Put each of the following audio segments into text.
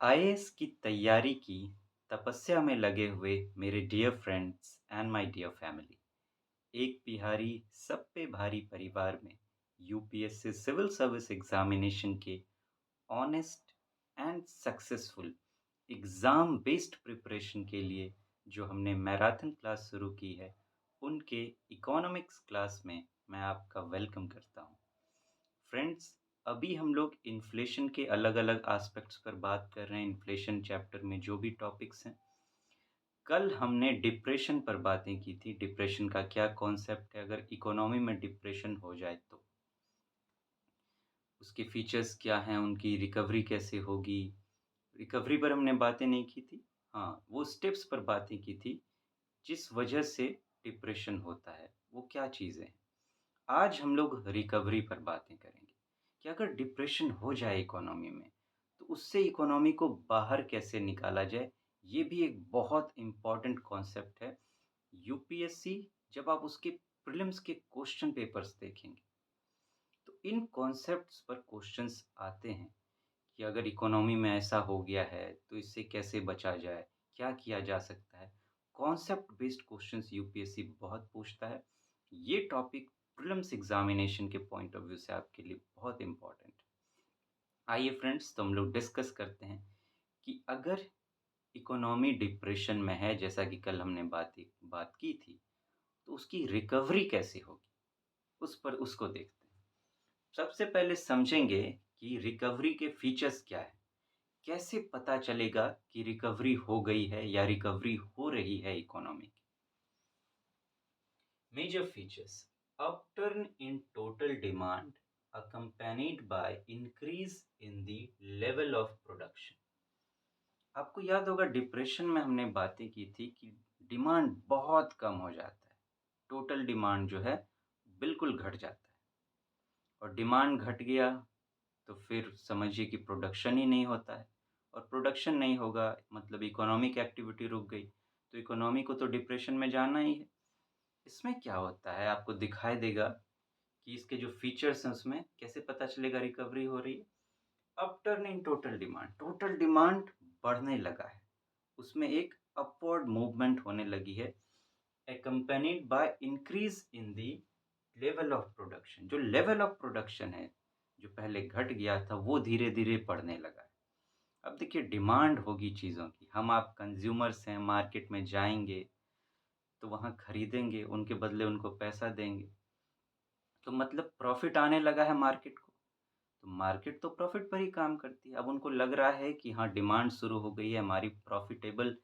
IAS की तैयारी की तपस्या में लगे हुए मेरे dear friends and my dear family. एक बिहारी सब पे भारी परिवार में यूपीएससी सिविल सर्विस एग्जामिनेशन के honest and successful exam based preparation के लिए जो हमने मैराथन क्लास शुरू की है, उनके इकोनॉमिक्स क्लास में मैं आपका वेलकम करता हूँ। फ्रेंड्स, अभी हम लोग इन्फ्लेशन के अलग-अलग एस्पेक्ट्स पर बात कर रहे हैं, इन्फ्लेशन चैप्टर में जो भी टॉपिक्स हैं। कल हमने डिप्रेशन पर बातें की थी, डिप्रेशन का क्या कॉन्सेप्ट है, अगर इकोनॉमी में डिप्रेशन हो जाए तो उसके फीचर्स क्या हैं, उनकी रिकवरी कैसे होगी। रिकवरी पर हमने बातें नहीं की थी। हाँ, वो स्टेप्स पर बातें की थी, जिस वजह से डिप्रेशन होता है, वो क्या चीज़ें हैं। आज हम लोग रिकवरी पर बातें करेंगे कि अगर डिप्रेशन हो जाए इकोनॉमी में, तो उससे इकोनॉमी को बाहर कैसे निकाला जाए। ये भी एक बहुत इम्पोर्टेंट कॉन्सेप्ट है। यूपीएससी जब आप उसके प्रीलिम्स के क्वेश्चन पेपर्स देखेंगे, तो इन कॉन्सेप्ट्स पर क्वेश्चंस आते हैं कि अगर इकोनॉमी में ऐसा हो गया है, तो इससे कैसे बचा जाए, क्या किया जा सकता है। कॉन्सेप्ट बेस्ड क्वेश्चंस यूपीएससी बहुत पूछता है। ये टॉपिक प्रीलिम्स एग्जामिनेशन के पॉइंट ऑफ व्यू से आपके लिए बहुत इम्पोर्टेंट है। आइए फ्रेंड्स, तो हम लोग डिस्कस करते हैं कि अगर इकोनॉमी डिप्रेशन में है, जैसा कि कल हमने बात की थी, तो उसकी रिकवरी कैसे होगी, उसको देखते हैं। सबसे पहले समझेंगे कि रिकवरी के फीचर्स क्या है। कैसे पता चलेगा कि रिकवरी हो गई है या रिकवरी हो रही है इकोनॉमी की। Major features: upturn in total demand accompanied by increase in the level of production। आपको याद होगा डिप्रेशन में हमने बातें की थी कि डिमांड बहुत कम हो जाता है, टोटल डिमांड जो है बिल्कुल घट जाता है। और डिमांड घट गया तो फिर समझिए कि प्रोडक्शन ही नहीं होता है, और प्रोडक्शन नहीं होगा मतलब इकोनॉमिक एक्टिविटी रुक गई, तो इकोनॉमी को तो डिप्रेशन में जाना ही है। इसमें क्या होता है आपको दिखाई देगा कि इसके जो फीचर्स हैं उसमें कैसे पता चलेगा रिकवरी हो रही है। अपटर्न इन टोटल डिमांड बढ़ने लगा है, उसमें एक अपवर्ड मूवमेंट होने लगी है, accompanied by increase in the level of production। जो लेवल ऑफ प्रोडक्शन है, जो पहले घट गया था, वो धीरे-धीरे बढ़ने लगा है। अब देखिए, डिमांड होगी चीज़ों की, हम आप कंज्यूमर्स हैं, मार्केट में जाएँगे, तो वहाँ खरीदेंगे, उनके बदले उनको पैसा देंगे, तो मतलब प्रॉफ़िट आने लगा है मार्केट को। तो मार्केट तो प्रॉफ़िट पर ही काम करती है। अब उनको लग रहा है कि हाँ, डिमांड शुरू हो गई है, हमारी प्रॉफ़िटेबल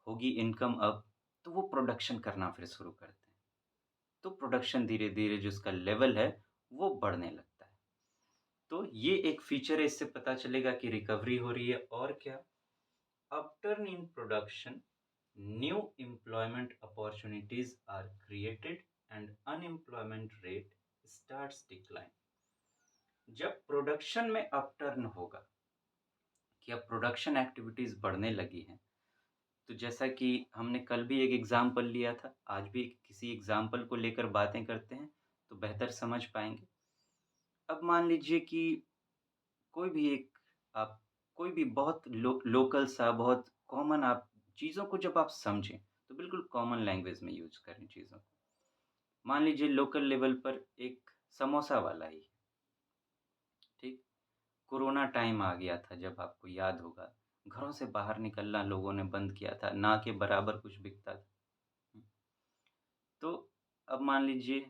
होगी इनकम अब, तो वो प्रोडक्शन करना फिर शुरू करते हैं। तो प्रोडक्शन धीरे-धीरे जो उसका लेवल है, वो बढ़ने लगता है। तो ये एक फीचर है, इससे पता चलेगा कि रिकवरी हो रही है। और क्या? Upturn in production, new employment opportunities are created and unemployment rate starts decline. जब प्रोडक्शन में अपटर्न होगा कि अब प्रोडक्शन एक्टिविटीज बढ़ने लगी हैं, तो जैसा कि हमने कल भी एक एग्जाम्पल लिया था, आज भी किसी एग्जाम्पल को लेकर बातें करते हैं, तो बेहतर समझ पाएंगे। अब मान लीजिए कि कोई भी एक आप कोई भी बहुत लोकल सा बहुत कॉमन आप चीज़ों को जब आप समझें, तो बिल्कुल कॉमन लैंग्वेज में यूज़ करें चीज़ों को। मान लीजिए लोकल लेवल पर एक समोसा वाला ही, ठीक? कोरोना टाइम आ गया था जब आपको याद होगा, घरों से बाहर निकलना लोगों ने बंद किया था, ना के बराबर कुछ बिकता था। हुँ, तो अब मान लीजिए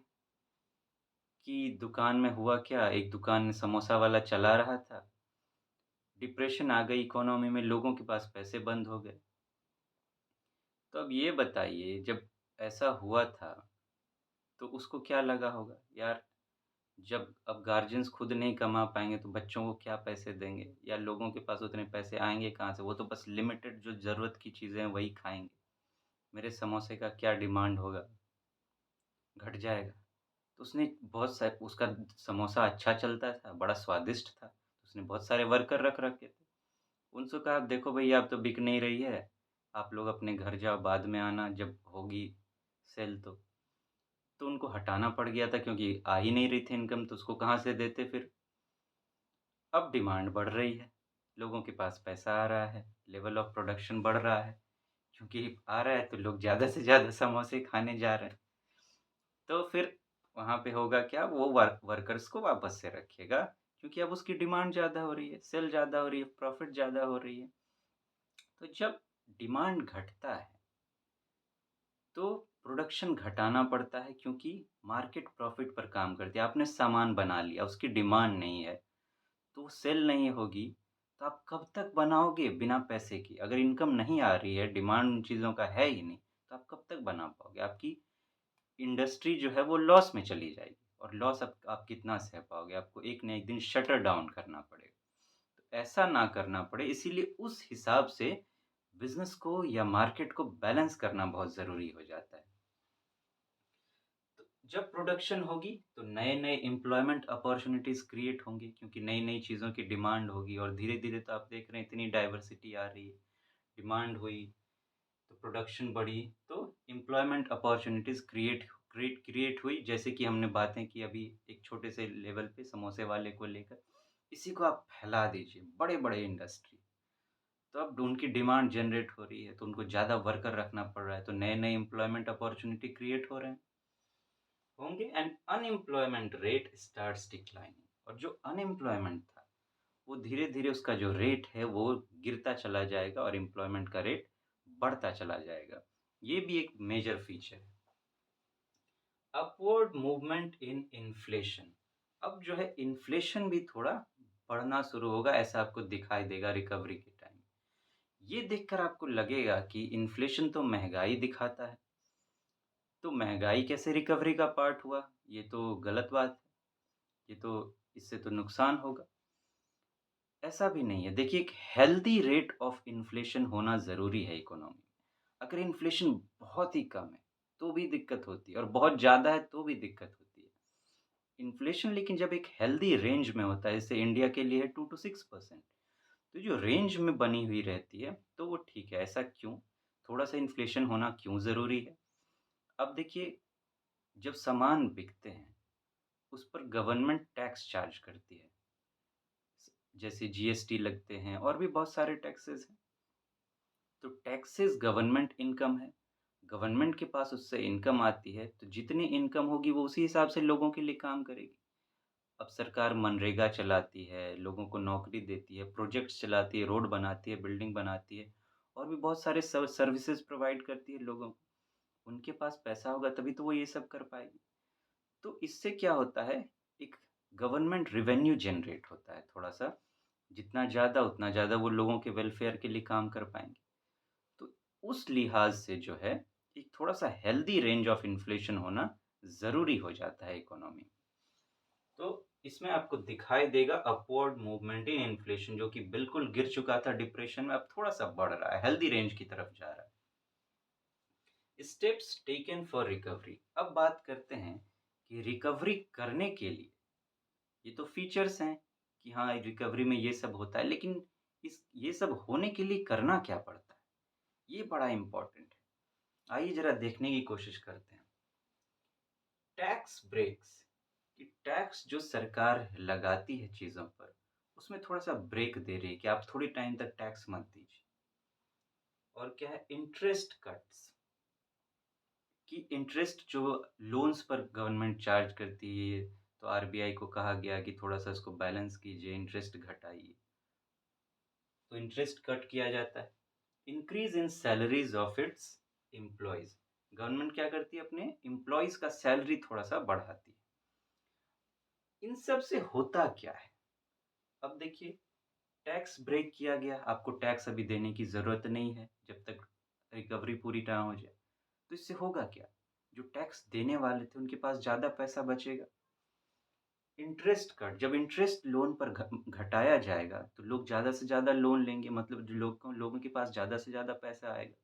कि दुकान में हुआ क्या, एक दुकान में समोसा वाला चला रहा था, डिप्रेशन आ गई इकोनॉमी में, लोगों के पास पैसे बंद हो गए। तो अब ये बताइए, जब ऐसा हुआ था, तो उसको क्या लगा होगा? यार, जब अब गार्जियंस खुद नहीं कमा पाएँगे, तो बच्चों को क्या पैसे देंगे? या लोगों के पास उतने पैसे आएँगे कहाँ से? वो तो बस लिमिटेड जो ज़रूरत की चीज़ें हैं, वही खाएँगे। मेरे समोसे का क्या डिमांड होगा? घट जाएगा। तो उसने बहुत सा उसका समोसा अच्छा चलता था, बड़ा स्वादिष्ट था। तो उसने बहुत सारे वर्कर रख रखे थे। उनसे कहा, देखो भैया, अब तो बिक नहीं रही है, आप लोग अपने घर जाओ, बाद में आना जब होगी सेल तो। तो उनको हटाना पड़ गया था क्योंकि आ ही नहीं रही थी इनकम, तो उसको कहाँ से देते फिर। अब डिमांड बढ़ रही है, लोगों के पास पैसा आ रहा है, लेवल ऑफ प्रोडक्शन बढ़ रहा है, क्योंकि आ रहा है तो लोग ज़्यादा से ज़्यादा समोसे खाने जा रहे हैं। तो फिर वहाँ पे होगा क्या, वो वर्कर्स को वापस से रखेगा, क्योंकि अब उसकी डिमांड ज़्यादा हो रही है, सेल ज़्यादा हो रही है, प्रॉफ़िट ज़्यादा हो रही है। तो जब डिमांड घटता है, तो प्रोडक्शन घटाना पड़ता है, क्योंकि मार्केट प्रॉफ़िट पर काम करती है। आपने सामान बना लिया, उसकी डिमांड नहीं है, तो सेल नहीं होगी, तो आप कब तक बनाओगे बिना पैसे के? अगर इनकम नहीं आ रही है, डिमांड उन चीज़ों का है ही नहीं, तो आप कब तक बना पाओगे? आपकी इंडस्ट्री जो है वो लॉस में चली जाएगी, और लॉस आप कितना सह पाओगे? आपको एक न एक दिन शटर डाउन करना पड़ेगा। तो ऐसा ना करना पड़े, इसीलिए उस हिसाब से बिज़नेस को या मार्केट को बैलेंस करना बहुत ज़रूरी हो जाता है। तो जब प्रोडक्शन होगी, तो नए-नए एम्प्लॉयमेंट अपॉर्च्युनिटीज़ क्रिएट होंगी, क्योंकि नई-नई चीज़ों की डिमांड होगी, और धीरे-धीरे तो आप देख रहे हैं इतनी डाइवर्सिटी आ रही है। डिमांड हुई, तो प्रोडक्शन बढ़ी, तो एम्प्लॉयमेंट अपॉर्च्युनिटीज़ क्रिएट हुई, जैसे कि हमने बातें की अभी एक छोटे से लेवल पे समोसे वाले को लेकर। इसी को आप फैला दीजिए बड़े-बड़े इंडस्ट्री, तो अब उनकी डिमांड जनरेट हो रही है, तो उनको ज़्यादा वर्कर रखना पड़ रहा है, तो नए-नए एम्प्लॉयमेंट अपॉर्च्युनिटी क्रिएट हो रहे हैं, होंगे, and unemployment rate starts declining, और जो अनएम्प्लॉयमेंट था, वो धीरे-धीरे उसका जो रेट है वो गिरता चला जाएगा, और एम्प्लॉयमेंट का रेट बढ़ता चला जाएगा। ये भी एक मेजर फीचर है। अपवर्ड मूवमेंट इन इन्फ्लेशन, अब जो है इन्फ्लेशन भी थोड़ा बढ़ना शुरू होगा, ऐसा आपको दिखाई देगा रिकवरी के टाइम। ये देखकर आपको लगेगा कि इन्फ्लेशन तो महँगाई दिखाता है, तो महँगाई कैसे रिकवरी का पार्ट हुआ? ये तो गलत बात है, ये तो इससे तो नुकसान होगा। ऐसा भी नहीं है। देखिए, एक हेल्दी रेट ऑफ इन्फ्लेशन होना ज़रूरी है इकोनॉमी में। अगर इन्फ्लेशन बहुत ही कम है, तो भी दिक्कत होती है, और बहुत ज़्यादा है, तो भी दिक्कत होती है। इन्फ्लेशन लेकिन जब एक हेल्दी रेंज में होता है, जैसे इंडिया के लिए है 2 टू 6%, तो जो रेंज में बनी हुई रहती है, तो वो ठीक है। ऐसा क्यों? थोड़ा-सा इन्फ्लेशन होना क्यों ज़रूरी है? अब देखिए, जब सामान बिकते हैं, उस पर गवर्नमेंट टैक्स चार्ज करती है। जैसे जीएसटी लगते हैं, और भी बहुत सारे टैक्सेस हैं। तो टैक्सेस गवर्नमेंट इनकम है, गवर्नमेंट के पास उससे इनकम आती है, तो जितनी इनकम होगी वो उसी हिसाब से लोगों के लिए काम करेगी। अब सरकार मनरेगा चलाती है, लोगों को नौकरी देती है, प्रोजेक्ट्स चलाती है, रोड बनाती है, बिल्डिंग बनाती है, और भी बहुत सारे सर्विसेज प्रोवाइड करती है लोगों को। उनके पास पैसा होगा तभी तो वो ये सब कर पाएगी। तो इससे क्या होता है, एक गवर्नमेंट रेवेन्यू जनरेट होता है थोड़ा-सा, जितना ज़्यादा उतना ज़्यादा वो लोगों के वेलफेयर के लिए काम कर पाएँगे। तो उस लिहाज से जो है, एक थोड़ा-सा हेल्दी रेंज ऑफ इन्फ्लेशन होना ज़रूरी हो जाता है इकोनॉमी में। तो इसमें आपको दिखाई देगा अपवर्ड मूवमेंट इन इन्फ्लेशन, जो कि बिल्कुल गिर चुका था डिप्रेशन में, अब थोड़ा-सा बढ़ रहा है, हेल्दी रेंज की तरफ जा रहा है। स्टेप्स टेकन फॉर रिकवरी, अब बात करते हैं कि रिकवरी करने के लिए, ये तो फीचर्स हैं कि हाँ, रिकवरी में ये सब होता है, लेकिन इस ये सब होने के लिए करना क्या पड़ता है? ये बड़ा इम्पोर्टेंट है। आइए ज़रा देखने की कोशिश करते हैं। टैक्स ब्रेक्स, कि टैक्स जो सरकार लगाती है चीज़ों पर, उसमें थोड़ा-सा ब्रेक दे रही है कि आप थोड़ी टाइम तक टैक्स मत दीजिए। और क्या है, इंटरेस्ट कट्स, कि इंटरेस्ट जो लोन्स पर गवर्नमेंट चार्ज करती है, तो आरबीआई को कहा गया कि थोड़ा-सा इसको बैलेंस कीजिए, इंटरेस्ट घटाइए। तो इंटरेस्ट कट किया जाता है। Increase in salaries of its employees, government क्या करती है, अपने एम्प्लॉइज़ का सैलरी थोड़ा-सा बढ़ाती है। इन सब से होता क्या है? अब देखिए, टैक्स ब्रेक किया गया, आपको टैक्स अभी देने की ज़रूरत नहीं है, जब तक रिकवरी पूरी ना हो जाए। तो इससे होगा क्या? जो टैक्स देने वाले थे, उनके पास ज़्यादा पैसा बचेगा। इंटरेस्ट कट, जब इंटरेस्ट लोन पर घटाया जाएगा, तो लोग ज़्यादा से ज़्यादा लोन लेंगे, मतलब जो लोगों के पास ज़्यादा से ज़्यादा पैसा आएगा।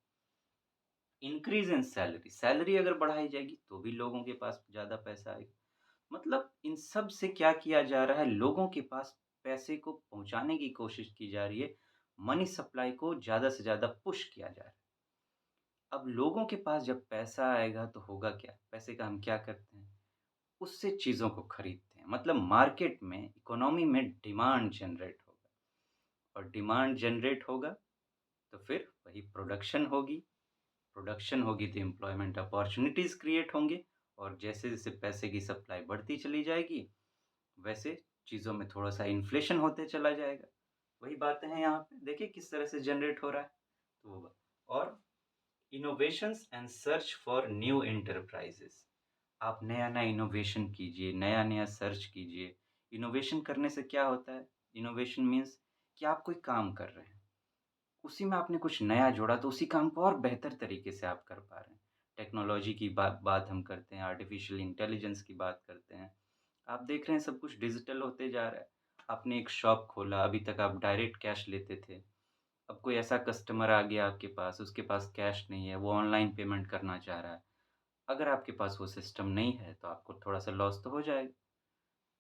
इंक्रीज़ इन सैलरी, सैलरी अगर बढ़ाई जाएगी, तो भी लोगों के पास ज़्यादा पैसा आएगा। मतलब इन सब से क्या किया जा रहा है, लोगों के पास पैसे को पहुँचाने की कोशिश की जा रही है, मनी सप्लाई को ज़्यादा से ज़्यादा पुश किया जा रहा है। अब लोगों के पास जब पैसा आएगा तो होगा क्या? पैसे का हम क्या करते हैं? उससे चीज़ों को खरीदते हैं, मतलब मार्केट में, इकोनॉमी में डिमांड जनरेट होगा, और डिमांड जनरेट होगा तो फिर वही प्रोडक्शन होगी तो एम्प्लॉयमेंट अपॉर्चुनिटीज़ क्रिएट होंगे और जैसे-जैसे पैसे की सप्लाई बढ़ती चली जाएगी, वैसे चीज़ों में थोड़ा-सा इन्फ्लेशन होते चला जाएगा। वही बातें हैं यहाँ पे, देखिए किस तरह से जनरेट हो रहा है। तो वो और innovations and search for new enterprises. आप नया-नया इनोवेशन कीजिए, नया-नया सर्च कीजिए। इनोवेशन करने से क्या होता है? इनोवेशन मीन्स कि आप कोई काम कर रहे हैं, उसी में आपने कुछ नया जोड़ा तो उसी काम को और बेहतर तरीके से आप कर पा रहे हैं। टेक्नोलॉजी की बात हम करते हैं, आर्टिफ़िशियल इंटेलिजेंस की बात करते हैं। आप देख रहे हैं सब कुछ डिजिटल होते जा रहा है। आपने एक शॉप खोला, अभी तक आप डायरेक्ट कैश लेते थे। अब कोई ऐसा कस्टमर आ गया आपके पास, उसके पास कैश नहीं है, वो ऑनलाइन पेमेंट करना चाह रहा है। अगर आपके पास वो सिस्टम नहीं है, तो आपको थोड़ा-सा लॉस तो हो जाएगा।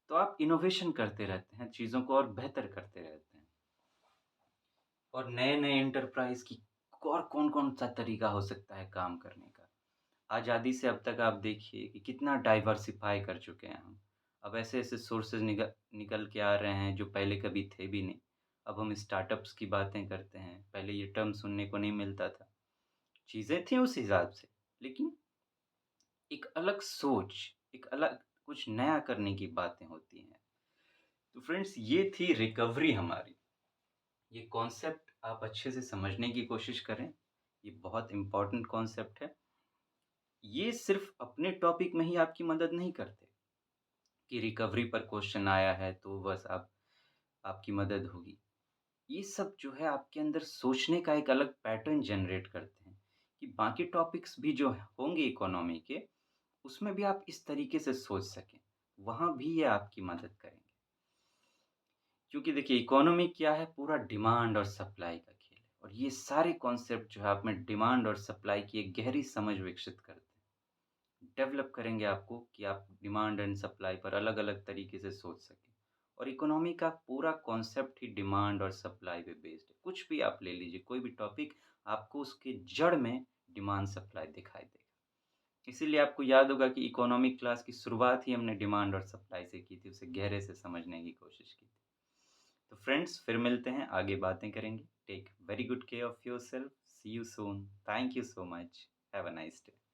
तो आप इनोवेशन करते रहते हैं, चीज़ों को और बेहतर करते रहते हैं। और नए-नए एंटरप्राइज़ की और कौन-कौन सा तरीका हो सकता है काम करने का। आज़ादी से अब तक आप देखिए कि कितना डाइवर्सिफ़ाई कर चुके हैं हम। अब ऐसे-ऐसे सोर्सेज़ निकल के आ रहे हैं जो पहले कभी थे भी नहीं। अब हम स्टार्टअप्स की बातें करते हैं, पहले ये टर्म सुनने को नहीं मिलता था। चीज़ें थी उस हिसाब से, लेकिन एक अलग सोच, एक अलग कुछ नया करने की बातें होती हैं। तो फ्रेंड्स ये थी रिकवरी हमारी। ये कॉन्सेप्ट आप अच्छे से समझने की कोशिश करें। ये बहुत इम्पोर्टेंट कॉन्सेप्ट है। ये सिर्फ़ अपने टॉपिक में ही आपकी मदद नहीं करते कि रिकवरी पर क्वेश्चन आया है तो बस आप आपकी मदद होगी। ये सब जो है आपके अंदर सोचने का एक अलग पैटर्न जनरेट करते हैं कि बाकी टॉपिक्स भी जो होंगे इकोनॉमी के, उसमें भी आप इस तरीके से सोच सकें। वहाँ भी ये आपकी मदद करेंगे। क्योंकि देखिए इकोनॉमी क्या है पूरा डिमांड और सप्लाई का खेल है और ये सारे कॉन्सेप्ट जो है आप में डिमांड और सप्लाई की एक गहरी समझ विकसित करते हैं। डेवलप करेंगे आपको कि आप डिमांड एंड सप्लाई पर अलग-अलग तरीके से सोच सकें। और इकोनॉमी का पूरा कॉन्सेप्ट ही डिमांड और सप्लाई पे बेस्ड है। कुछ भी आप ले लीजिए, कोई भी टॉपिक आपको उसके जड़ में डिमांड सप्लाई दिखाई देगा। इसीलिए आपको याद होगा कि इकोनॉमिक क्लास की शुरुआत ही हमने डिमांड और सप्लाई से की थी, उसे गहरे से समझने की कोशिश की थी। तो फ्रेंड्स फिर मिलते हैं, आगे बातें करेंगे। Take very good care of yourself. See you soon. Thank you so much. Have a nice day.